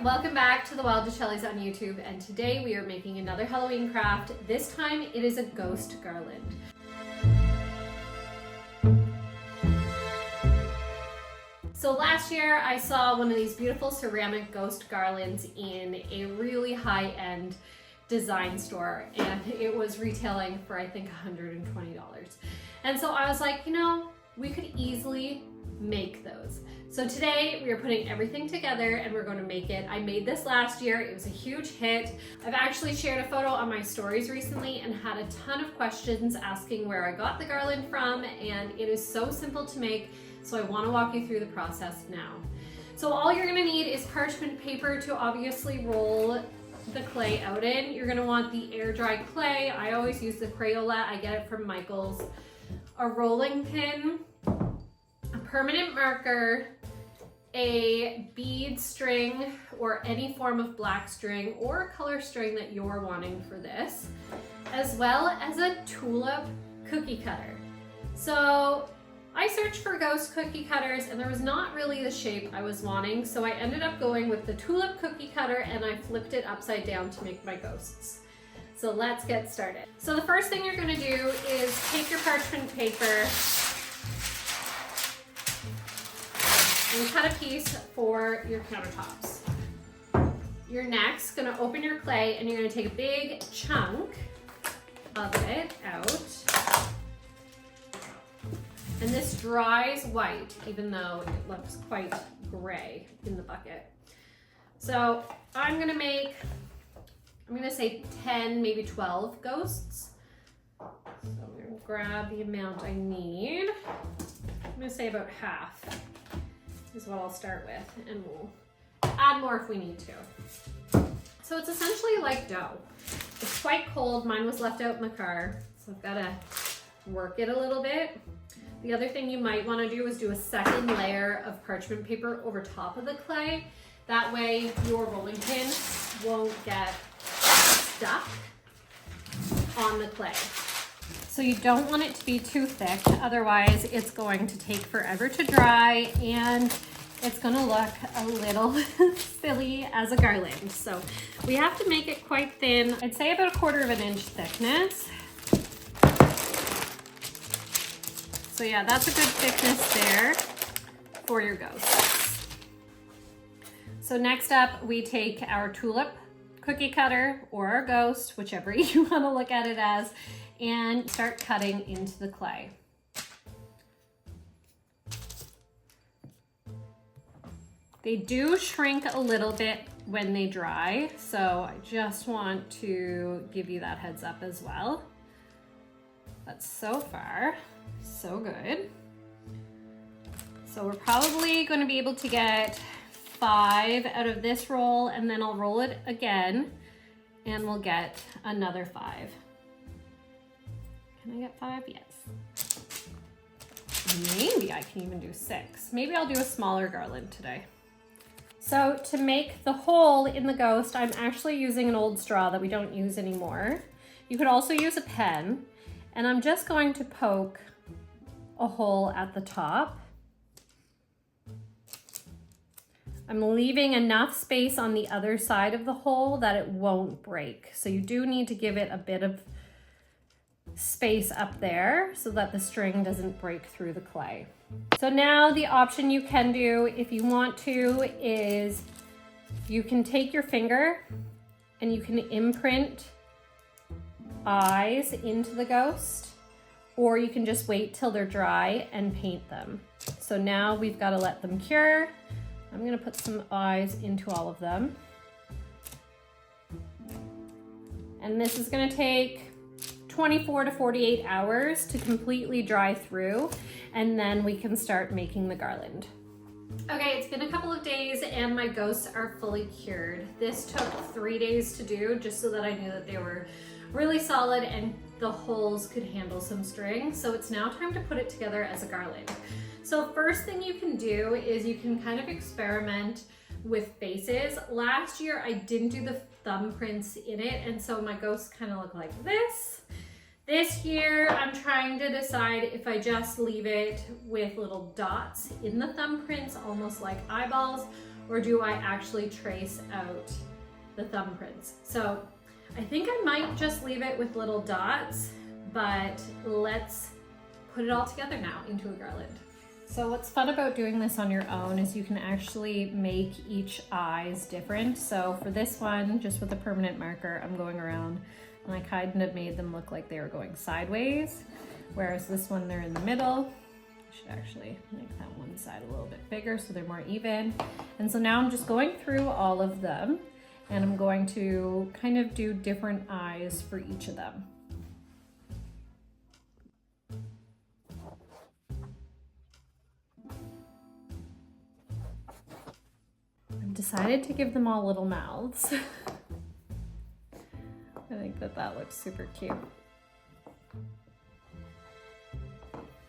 welcome back to the Wild Shellys on YouTube, and today we are making another Halloween craft. This time it is a ghost garland. So last year I saw one of these beautiful ceramic ghost garlands in a really high-end design store, and it was retailing for I think $120. And so I was like, you know, we could easily make those. So today we are putting everything together and we're going to make it. I made this last year. It was a huge hit. I've actually shared a photo on my stories recently and had a ton of questions asking where I got the garland from, and it is so simple to make. So I want to walk you through the process now. So all you're going to need is parchment paper to obviously roll the clay out in. You're going to want the air dry clay. I always use the Crayola. I get it from Michael's. A rolling pin, a permanent marker, a bead string or any form of black string or color string that you're wanting for this, as well as a tulip cookie cutter. So I searched for ghost cookie cutters and there was not really the shape I was wanting, so I ended up going with the tulip cookie cutter and I flipped it upside down to make my ghosts. So let's get started. So the first thing you're going to do is take your parchment paper and cut a piece for your countertops. You're next going to open your clay and you're going to take a big chunk of it out. And this dries white, even though it looks quite gray in the bucket. So I'm going to say 10, maybe 12 ghosts. So I'm going to grab the amount I need. I'm going to say about half is what I'll start with, and we'll add more if we need to. So it's essentially like dough. It's quite cold. Mine was left out in the car, so I've got to work it a little bit. The other thing you might want to do is do a second layer of parchment paper over top of the clay. That way your rolling pin won't get stuck on the clay. So you don't want it to be too thick, otherwise it's going to take forever to dry and it's going to look a little silly as a garland. So we have to make it quite thin. I'd say about 1/4 inch thickness. So yeah, that's a good thickness there for your ghosts. So next up, we take our tulip cookie cutter or our ghost, whichever you want to look at it as, and start cutting into the clay. They do shrink a little bit when they dry, so I just want to give you that heads up as well. But so far, so good. So we're probably going to be able to get 5 out of this roll, and then I'll roll it again and we'll get another 5. Can I get 5? Yes. Maybe I can even do 6. Maybe I'll do a smaller garland today. So to make the hole in the ghost, I'm actually using an old straw that we don't use anymore. You could also use a pen, and I'm just going to poke a hole at the top. I'm leaving enough space on the other side of the hole that it won't break. So you do need to give it a bit of space up there so that the string doesn't break through the clay. So now the option you can do if you want to is you can take your finger and you can imprint eyes into the ghost, or you can just wait till they're dry and paint them. So now we've got to let them cure. I'm going to put some eyes into all of them. And this is going to take 24 to 48 hours to completely dry through, and then we can start making the garland. Okay, it's been a couple of days and my ghosts are fully cured. This took 3 days to do just so that I knew that they were really solid and the holes could handle some string. So it's now time to put it together as a garland. So first thing you can do is you can kind of experiment with faces. Last year I didn't do the thumbprints in it, and so my ghosts kind of look like this. This year I'm trying to decide if I just leave it with little dots in the thumbprints, almost like eyeballs, or do I actually trace out the thumbprints? So I think I might just leave it with little dots, but let's put it all together now into a garland. So what's fun about doing this on your own is you can actually make each eyes different. So for this one, just with a permanent marker, I'm going around and I kind of made them look like they were going sideways. Whereas this one, they're in the middle. I should actually make that one side a little bit bigger so they're more even. And so now I'm just going through all of them and I'm going to kind of do different eyes for each of them. Decided to give them all little mouths. I think that looks super cute.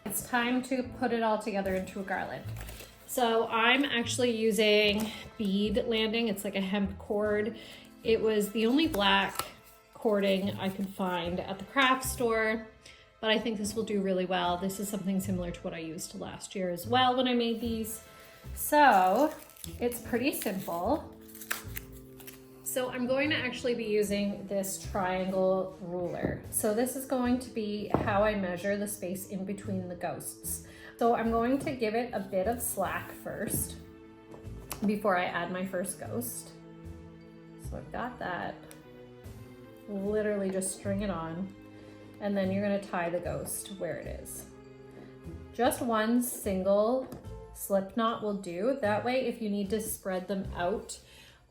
It's time to put it all together into a garland. So I'm actually using bead landing. It's like a hemp cord. It was the only black cording I could find at the craft store, but I think this will do really well. This is something similar to what I used last year as well when I made these. So it's pretty simple. So I'm going to actually be using this triangle ruler. So this is going to be how I measure the space in between the ghosts. So I'm going to give it a bit of slack first before I add my first ghost. So I've got that. Literally just string it on, and then you're gonna tie the ghost where it is. Just one single slip knot will do. That way, if you need to spread them out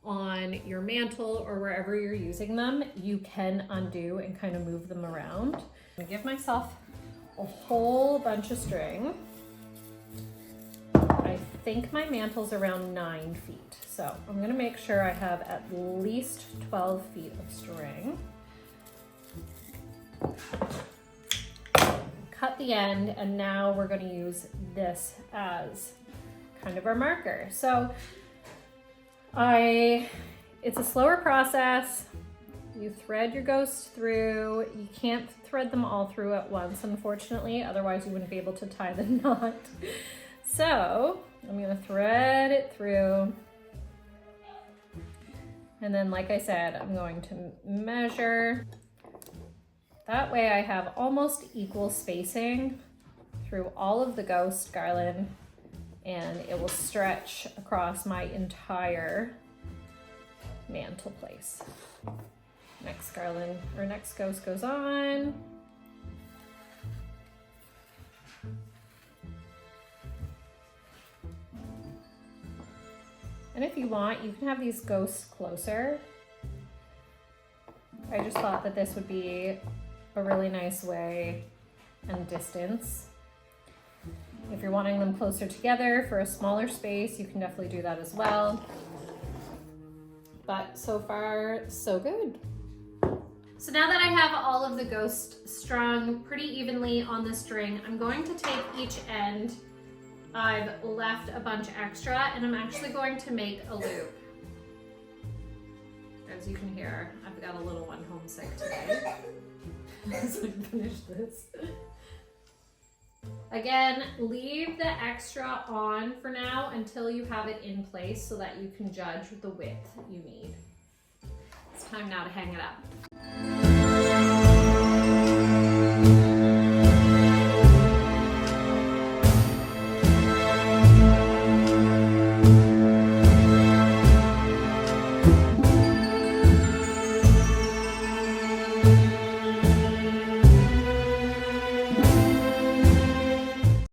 on your mantle or wherever you're using them, you can undo and kind of move them around. I'm gonna give myself a whole bunch of string. I think my mantle's around 9 feet. So I'm gonna make sure I have at least 12 feet of string. Cut the end, and now we're gonna use this as kind of our marker. So it's a slower process. You thread your ghosts through. You can't thread them all through at once, unfortunately, otherwise you wouldn't be able to tie the knot. So I'm gonna thread it through. And then, like I said, I'm going to measure. That way I have almost equal spacing through all of the ghost garland, and it will stretch across my entire mantle place. Next garland, or next ghost goes on. And if you want, you can have these ghosts closer. I just thought that this would be a really nice way and distance. If you're wanting them closer together for a smaller space, you can definitely do that as well. But so far, so good. So now that I have all of the ghosts strung pretty evenly on the string, I'm going to take each end. I've left a bunch extra, and I'm actually going to make a loop. As you can hear, I've got a little one homesick today. As I finish this. Again, leave the extra on for now until you have it in place so that you can judge the width you need. It's time now to hang it up.